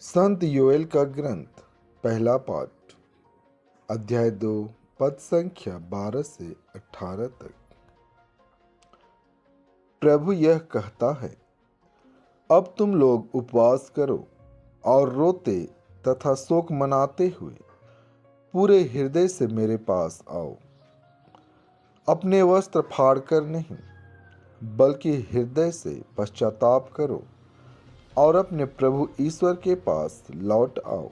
संत योएल का ग्रंथ पहला पाठ अध्याय 2 पद संख्या 12 से 18 तक। प्रभु यह कहता है, अब तुम लोग उपवास करो और रोते तथा शोक मनाते हुए पूरे हृदय से मेरे पास आओ। अपने वस्त्र फाड़कर नहीं, बल्कि हृदय से पश्चाताप करो और अपने प्रभु ईश्वर के पास लौट आओ,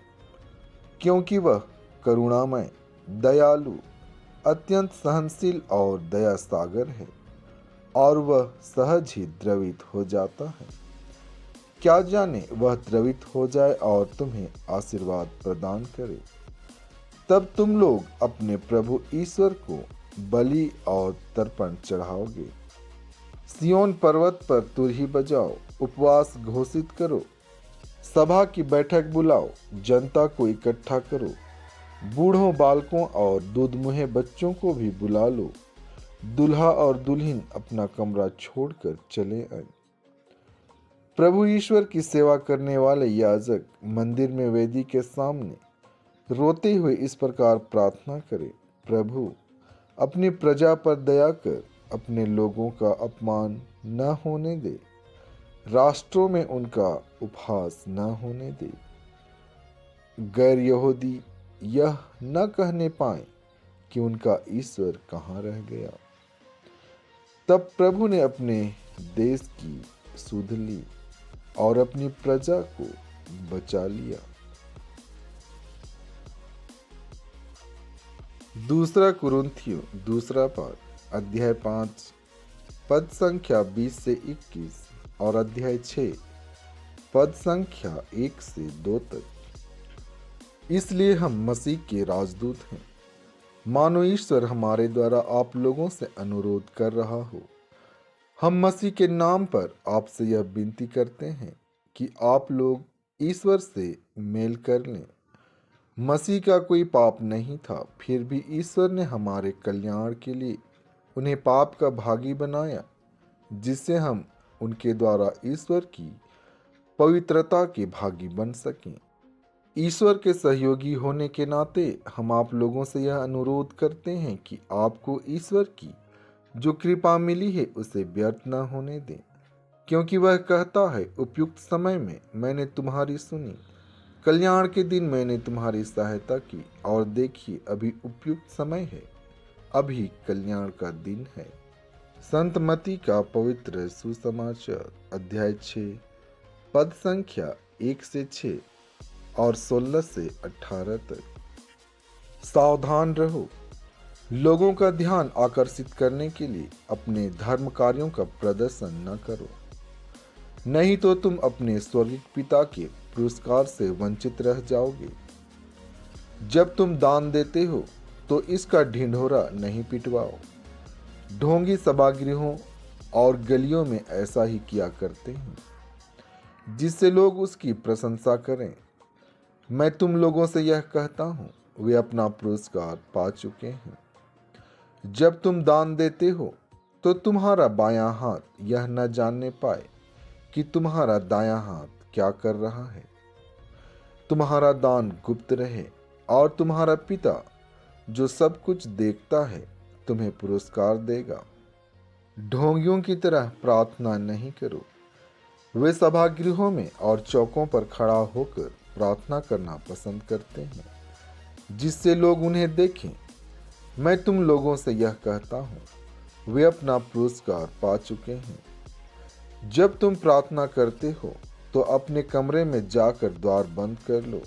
क्योंकि वह करुणामय, दयालु, अत्यंत सहनशील और दया सागर है, और वह सहज ही द्रवित हो जाता है। क्या जाने वह द्रवित हो जाए और तुम्हें आशीर्वाद प्रदान करे। तब तुम लोग अपने प्रभु ईश्वर को बलि और तर्पण चढ़ाओगे। सिय्योन पर्वत पर तुरही बजाओ, उपवास घोषित करो, सभा की बैठक बुलाओ, जनता को इकट्ठा करो, बूढ़ों, बालकों और दूधमुहे बच्चों को भी बुला लो। दुल्हा और दुल्हन अपना कमरा छोड़कर चले आए। प्रभु ईश्वर की सेवा करने वाले याजक मंदिर में वेदी के सामने रोते हुए इस प्रकार प्रार्थना करें, प्रभु अपनी प्रजा पर दया कर, अपने लोगों का अपमान न होने दे, राष्ट्रों में उनका उपहास न होने दे। गैर यहूदी यह न कहने पाए कि उनका ईश्वर कहाँ रह गया। तब प्रभु ने अपने देश की सुध ली और अपनी प्रजा को बचा लिया। दूसरा कुरिन्थियों दूसरा पाठ अध्याय 5 पद संख्या 20 से 21 और अध्याय 6 पद संख्या 1 से 2 तक। इसलिए हम मसीह के राजदूत हैं, मानो ईश्वर हमारे द्वारा आप लोगों से अनुरोध कर रहा हो। हम मसीह के नाम पर आपसे यह विनती करते हैं कि आप लोग ईश्वर से मेल कर लें। मसीह का कोई पाप नहीं था, फिर भी ईश्वर ने हमारे कल्याण के लिए उन्हें पाप का भागी बनाया, जिससे हम उनके द्वारा ईश्वर की पवित्रता के भागी बन सकें। ईश्वर के सहयोगी होने के नाते हम आप लोगों से यह अनुरोध करते हैं कि आपको ईश्वर की जो कृपा मिली है उसे व्यर्थ न होने दें, क्योंकि वह कहता है, उपयुक्त समय में मैंने तुम्हारी सुनी, कल्याण के दिन मैंने तुम्हारी सहायता की, और देखिए अभी उपयुक्त समय है, अभी कल्याण का दिन है। संत मती का पवित्र सुसमाचार अध्याय 6 पद संख्या 1 से 6 और 16 से 18 तक। सावधान रहो, लोगों का ध्यान आकर्षित करने के लिए अपने धर्म कार्यों का प्रदर्शन न करो, नहीं तो तुम अपने स्वर्गीय पिता के पुरस्कार से वंचित रह जाओगे। जब तुम दान देते हो तो इसका ढिंढोरा नहीं पिटवाओ। ढोंगी सभागृहों और गलियों में ऐसा ही किया करते हैं, जिससे लोग उसकी प्रशंसा करें। मैं तुम लोगों से यह कहता हूँ, वे अपना पुरस्कार पा चुके हैं। जब तुम दान देते हो तो तुम्हारा बायां हाथ यह न जानने पाए कि तुम्हारा दायां हाथ क्या कर रहा है। तुम्हारा दान गुप्त रहे, और तुम्हारा पिता जो सब कुछ देखता है तुम्हें पुरस्कार देगा। ढोंगियों की तरह प्रार्थना नहीं करो। वे सभागृहों में और चौकों पर खड़ा होकर प्रार्थना करना पसंद करते हैं, जिससे लोग उन्हें देखें। मैं तुम लोगों से यह कहता हूँ, वे अपना पुरस्कार पा चुके हैं। जब तुम प्रार्थना करते हो तो अपने कमरे में जाकर द्वार बंद कर लो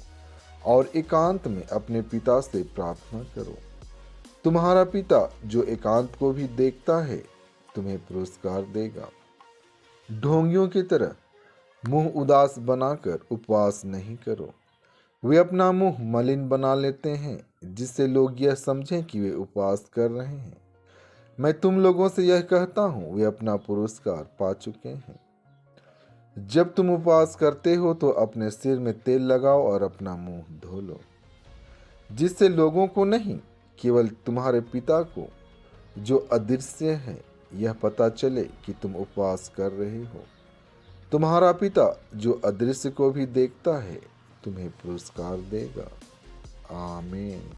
और एकांत में अपने पिता से प्रार्थना करो। तुम्हारा पिता जो एकांत को भी देखता है तुम्हें पुरस्कार देगा। ढोंगियों की तरह मुंह उदास बनाकर उपवास नहीं करो। वे अपना मुंह मलिन बना लेते हैं, जिससे लोग यह समझें कि वे उपवास कर रहे हैं। मैं तुम लोगों से यह कहता हूँ, वे अपना पुरस्कार पा चुके हैं। जब तुम उपवास करते हो तो अपने सिर में तेल लगाओ और अपना मुंह धो लो, जिससे लोगों को नहीं, केवल तुम्हारे पिता को जो अदृश्य है यह पता चले कि तुम उपवास कर रहे हो। तुम्हारा पिता जो अदृश्य को भी देखता है तुम्हें पुरस्कार देगा। आमीन।